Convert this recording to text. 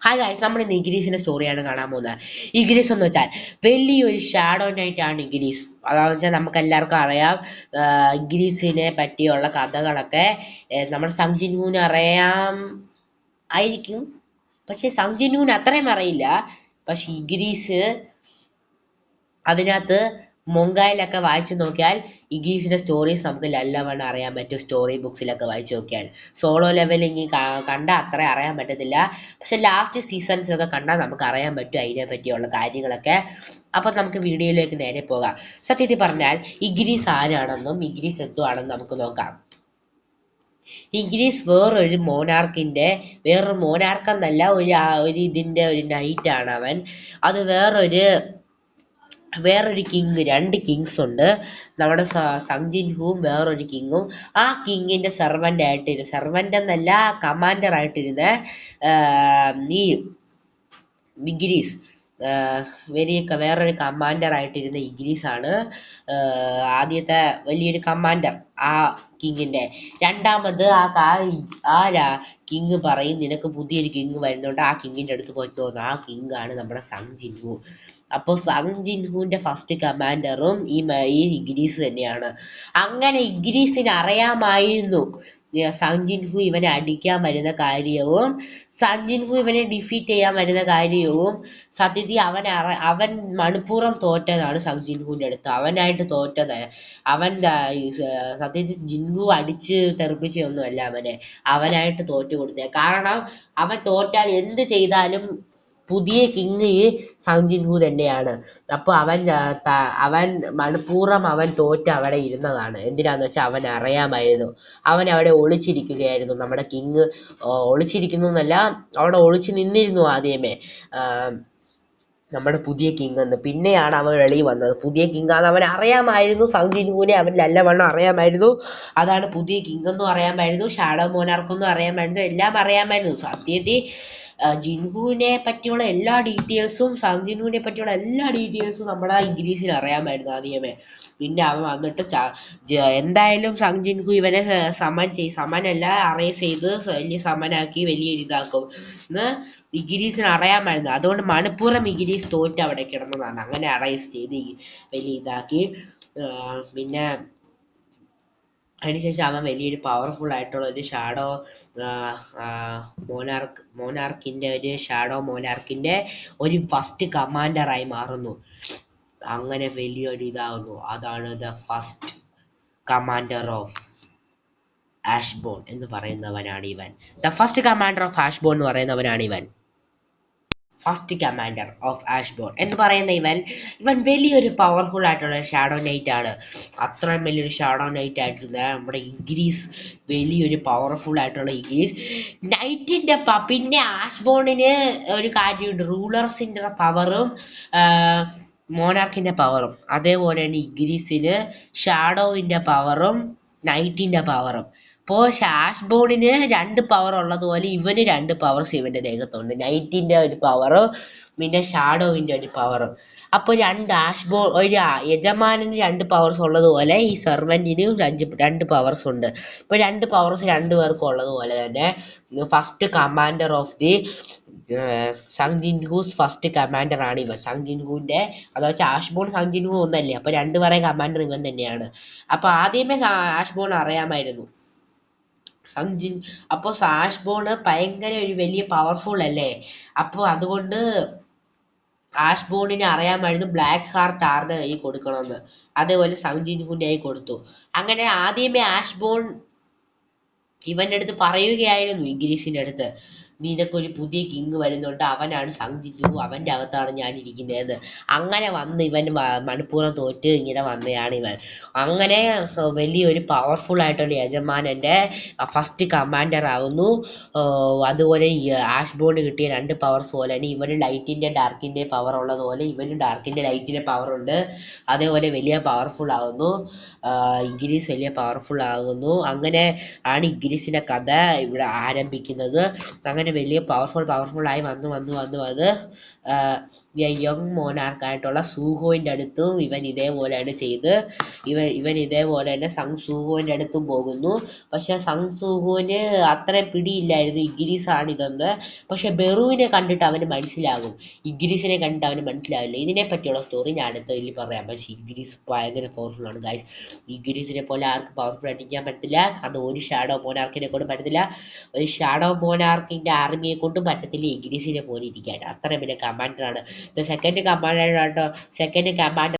Hi guys, നമ്മൾ ഇന്ന് ഇഗ്രീസിന്റെ സ്റ്റോറിയാണ് കാണാൻ പോകുന്നത്. ഇഗ്രീസ് എന്ന് വെച്ചാൽ വലിയൊരു ഷാഡോ നൈറ്റ് ആണ് ഇഗ്രീസ്. അതാണെന്ന് വെച്ചാൽ നമുക്ക് എല്ലാവർക്കും അറിയാം. ഇഗ്രീസിനെ പറ്റിയുള്ള കഥകളൊക്കെ നമ്മുടെ സംജിൻഹുവിന് അറിയാം ആയിരിക്കും. പക്ഷെ സംജിൻഹുവിന് അത്രയും അറിയില്ല. പക്ഷെ ഇഗ്രീസ് അതിനകത്ത് മൊങ്കായിലൊക്കെ വായിച്ചു നോക്കിയാൽ ഇഗ്രീസിന്റെ സ്റ്റോറീസ് നമുക്ക് നല്ലവണ്ണം അറിയാൻ പറ്റും. സ്റ്റോറി ബുക്സിലൊക്കെ വായിച്ചു നോക്കിയാൽ സോളോ ലെവലിങ് കണ്ടാൽ അത്ര അറിയാൻ പറ്റത്തില്ല. പക്ഷെ ലാസ്റ്റ് സീസൺസിലൊക്കെ കണ്ടാൽ നമുക്ക് അറിയാൻ പറ്റും അതിനെ പറ്റിയുള്ള കാര്യങ്ങളൊക്കെ. അപ്പൊ നമുക്ക് വീഡിയോയിലേക്ക് നേരെ പോകാം. സത്യത്തിൽ പറഞ്ഞാൽ ഇഗ്രീസ് ആരാണെന്നും ഇഗ്രീസ് എന്തുവാണെന്നും നമുക്ക് നോക്കാം. ഇഗ്രീസ് വേറൊരു മോനാർക്ക് എന്നല്ല, ഒരു ഇതിന്റെ ഒരു നൈറ്റ് ആണ് അവൻ. അത് വേറൊരു കിങ്, രണ്ട് കിങ്സ് ഉണ്ട്. നമ്മുടെ സംജിൻഹുവും വേറൊരു കിങ്ങും. ആ കിങ്ങിന്റെ സെർവന്റ് എന്നല്ല, കമാൻഡർ ആയിട്ടിരുന്ന ഈ ഇഗ്രീസ് വേറൊരു കമാൻഡർ ആയിട്ടിരുന്ന ഇഗ്രീസ് ആണ് ആദ്യത്തെ വലിയൊരു കമാൻഡർ ആ കിങ്ങിന്റെ. രണ്ടാമത് കിങ് പറയും, നിനക്ക് പുതിയൊരു കിങ് വരുന്നുണ്ട്, ആ കിങ്ങിന്റെ അടുത്ത് പോയി തോന്നുന്നു. ആ കിങ് ആണ് നമ്മുടെ സംജിൻഹു. അപ്പോൾ സംജിൻഹുവിന്റെ ഫസ്റ്റ് കമാൻഡറും ഈ ഇഗ്രീസ് തന്നെയാണ്. അങ്ങനെ ഇഗ്രീസിന് അറിയാമായിരുന്നു സംജിൻഹു ഇവനെ അടിക്കാൻ വരുന്ന കാര്യവും സംജിൻഹു ഇവനെ ഡിഫീറ്റ് ചെയ്യാൻ വരുന്ന കാര്യവും. സത്യത്തിൽ അവൻ മനഃപൂർവ്വം തോറ്റതാണ് സംജിൻഹുവിന്റെ അടുത്ത്. അവനായിട്ട് തോറ്റത്. സത്യത്തിൽ ജിൻഹു അടിച്ച് തെറിപ്പിച്ചൊന്നുമല്ല അവനായിട്ട് തോറ്റു കൊടുത്തത്. കാരണം അവൻ തോറ്റാൽ എന്ത് ചെയ്താലും പുതിയ കിങ് സംജിൻഹു തന്നെയാണ്. അപ്പൊ അവൻ മനഃപൂർവ്വം അവൻ തോറ്റ് അവിടെ ഇരുന്നതാണ്. എന്തിനാന്ന് വെച്ചാൽ അവൻ അറിയാമായിരുന്നു. അവൻ അവിടെ ഒളിച്ചിരിക്കുകയായിരുന്നു. നമ്മുടെ കിങ് ഒളിച്ചിരിക്കുന്നു എന്നല്ല, അവിടെ ഒളിച്ചു നിന്നിരുന്നു ആദ്യമേ നമ്മുടെ പുതിയ കിങ് എന്ന്. പിന്നെയാണ് അവൻ വെളിയിൽ വന്നത്. പുതിയ കിങ് ആണ് അവൻ അറിയാമായിരുന്നു. സംജിൻഹുവിനെ അവൻ നല്ലവണ്ണം അറിയാമായിരുന്നു. അതാണ് പുതിയ കിങ് എന്നും അറിയാമായിരുന്നു, ഷാഡോ മോനാർക്കെന്നും അറിയാമായിരുന്നു, എല്ലാം അറിയാമായിരുന്നു. സത്യത്തിൽ ജിൻഹുവിനെ പറ്റിയുള്ള എല്ലാ ഡീറ്റെയിൽസും സംജിൻഹുവിനെ പറ്റിയുള്ള എല്ലാ ഡീറ്റെയിൽസും നമ്മുടെ ഇഗ്രീസിന് അറിയാമായിരുന്നു ആദ്യമേ. പിന്നെ അവൻ വന്നിട്ട് എന്തായാലും സംജിൻഹു ഇവനെ സമനല്ല അറേസ് ചെയ്ത് വലിയ സമനാക്കി വലിയൊരു ഇതാക്കും എന്ന് ഇഗ്രീസിന് അറിയാമായിരുന്നു. അതുകൊണ്ട് മനഃപൂർവ്വം ഇഗ്രീസ് തോറ്റ് അവിടെ കിടന്നതാണ്. അങ്ങനെ അറേസ് ചെയ്ത് വലിയ ഇതാക്കി. പിന്നെ അതിനുശേഷം അവൻ വലിയൊരു പവർഫുൾ ആയിട്ടുള്ള ഒരു ഷാഡോ മോനാർക്കിന്റെ ഒരു ഫസ്റ്റ് കമാൻഡറായി മാറുന്നു. അങ്ങനെ വലിയൊരു ഇതാകുന്നു. അതാണ് ദ ഫസ്റ്റ് കമാൻഡർ ഓഫ് ആഷ്ബോൺ എന്ന് പറയുന്നവനാണ് ഇവൻ. ദ ഫസ്റ്റ് കമാൻഡർ ഓഫ് ആഷ്ബോൺ എന്ന് പറയുന്നവനാണ് ഇവൻ. ഫസ്റ്റ് കമാൻഡർ ഓഫ് ആഷ്ബോൺ എന്ന് പറയുന്ന ഇവൻ വലിയൊരു പവർഫുൾ ആയിട്ടുള്ള ഷാഡോ നൈറ്റ് ആണ്. അത്രയും വലിയൊരു ഷാഡോ നൈറ്റ് ആയിട്ടുള്ള നമ്മുടെ ഇഗ്രീസ്, വലിയൊരു പവർഫുൾ ആയിട്ടുള്ള ഇഗ്രീസ് നൈറ്റിന്റെ പിന്നെ ആഷ്ബോണിന് ഒരു കാര്യമുണ്ട്, റൂളേഴ്സിന്റെ പവറും മോനാർക്കിന്റെ പവറും. അതേപോലെ തന്നെ ഇഗ്രീസിന് ഷാഡോവിന്റെ പവറും നൈറ്റിന്റെ പവറും. ഇപ്പോൾ ആഷ്ബോണിന് 2 പവർ ഉള്ളതുപോലെ ഇവന് 2 പവേഴ്സ് ഇവന്റെ ദേഹത്തുണ്ട്. നൈറ്റിന്റെ ഒരു പവറും പിന്നെ ഷാഡോവിന്റെ ഒരു പവറും. അപ്പോൾ ഒരു യജമാനന് 2 പവേഴ്സ് ഉള്ളതുപോലെ ഈ സെർവന്റിനും 2 പവേഴ്സ് ഉണ്ട്. ഇപ്പോൾ 2 പവേഴ്സ് 2 പേർക്കും ഉള്ളതുപോലെ തന്നെ ഫസ്റ്റ് കമാൻഡർ ഓഫ് ദി സംജിൻഹൂസ് ഫസ്റ്റ് കമാൻഡർ ആണ് ഇവൻ. സംജിൻഹുവിന്റെ അതായത് ആഷ്ബോൺ സംജിൻഹു ഒന്നല്ലേ, അപ്പൊ 2 പേരെ കമാൻഡർ ഇവൻ തന്നെയാണ്. അപ്പൊ ആദ്യമേ ആഷ്ബോൺ അറിയാമായിരുന്നു അപ്പൊ ആഷ്ബോൺ ഭയങ്കര ഒരു വലിയ പവർഫുൾ അല്ലേ. അപ്പൊ അതുകൊണ്ട് ആഷ്ബോണിനെ അറിയാമായിരുന്നു ബ്ലാക്ക് ഹാർട്ട് ആരുടെ കൈ കൊടുക്കണമെന്ന്. അതേപോലെ സംജിൻഹുവിന്റെ കൈ കൊടുത്തു. അങ്ങനെ ആദ്യമേ ആഷ്ബോൺ ഇവന്റെ അടുത്ത് പറയുകയായിരുന്നു, ഇഗ്രീസിന്റെ അടുത്ത്, നിനക്കൊരു പുതിയ കിങ് വരുന്നുണ്ട്, അവനാണ് സംജിൻഹു, അവന്റെ അകത്താണ് ഞാൻ ഇരിക്കുന്നത്. അങ്ങനെ വന്ന് ഇവൻ മനഃപൂർവ്വം തോറ്റ് ഇങ്ങനെ വന്നതാണ് ഇവൻ. അങ്ങനെ വലിയൊരു പവർഫുൾ ആയിട്ടുള്ള യജമാനന്റെ ഫസ്റ്റ് കമാൻഡർ ആകുന്നു. അതുപോലെ ആഷ്ബോൺ കിട്ടിയ 2 പവേഴ്സ് പോലെ തന്നെ ഇവന് ലൈറ്റിന്റെ ഡാർക്കിന്റെ പവർ ഉള്ളതുപോലെ ഇവന് ഡാർക്കിന്റെ ലൈറ്റിന്റെ പവർ ഉണ്ട്. അതേപോലെ വലിയ പവർഫുൾ ആകുന്നു. ഇഗ്രീസ് വലിയ പവർഫുൾ ആകുന്നു. അങ്ങനെ ആണ് ഇഗ്രീസിന്റെ കഥ ഇവിടെ ആരംഭിക്കുന്നത്. അങ്ങനെ അവന് വലിയ പവർഫുൾ ആയി വന്ന് യങ് മോനാർക്കായിട്ടുള്ള സൂഹോയിൻ്റെ അടുത്തും ഇവൻ ഇതേപോലെയാണ് ചെയ്ത് ഇവൻ ഇതേപോലെ തന്നെ സങ് സൂഹോയിൻ്റെ അടുത്തും പോകുന്നു. പക്ഷെ സങ് സൂഹോന് അത്ര പിടിയില്ലായിരുന്നു ഇഗ്രീസാണ് ഇതെന്ന്. പക്ഷെ ബെറുവിനെ കണ്ടിട്ട് അവന് മനസ്സിലാകും, ഇഗ്രീസിനെ കണ്ടിട്ട് അവന് മനസ്സിലാവില്ല. ഇതിനെ പറ്റിയുള്ള സ്റ്റോറി ഞാൻ അടുത്ത ഇതിൽ പറയാം. പക്ഷെ ഇഗ്രീസ് ഭയങ്കര പവർഫുൾ ആണ് ഗൈസ്. ഇഗ്രീസിനെ പോലെ ആർക്കും പവർഫുൾ അടിക്കാൻ പറ്റില്ല. അത് ഒരു ഷാഡോ മോനാർക്കിനെ കൊണ്ടും പറ്റത്തില്ല. ഒരു ഷാഡോ മോനാർക്കിന്റെ ആർമിയെ കൊണ്ടും പറ്റത്തില്ല ഇഗ്രീസിനെ പോലെ ഇരിക്കാൻ. അത്ര വലിയ കമാൻഡറാണ്. Second commander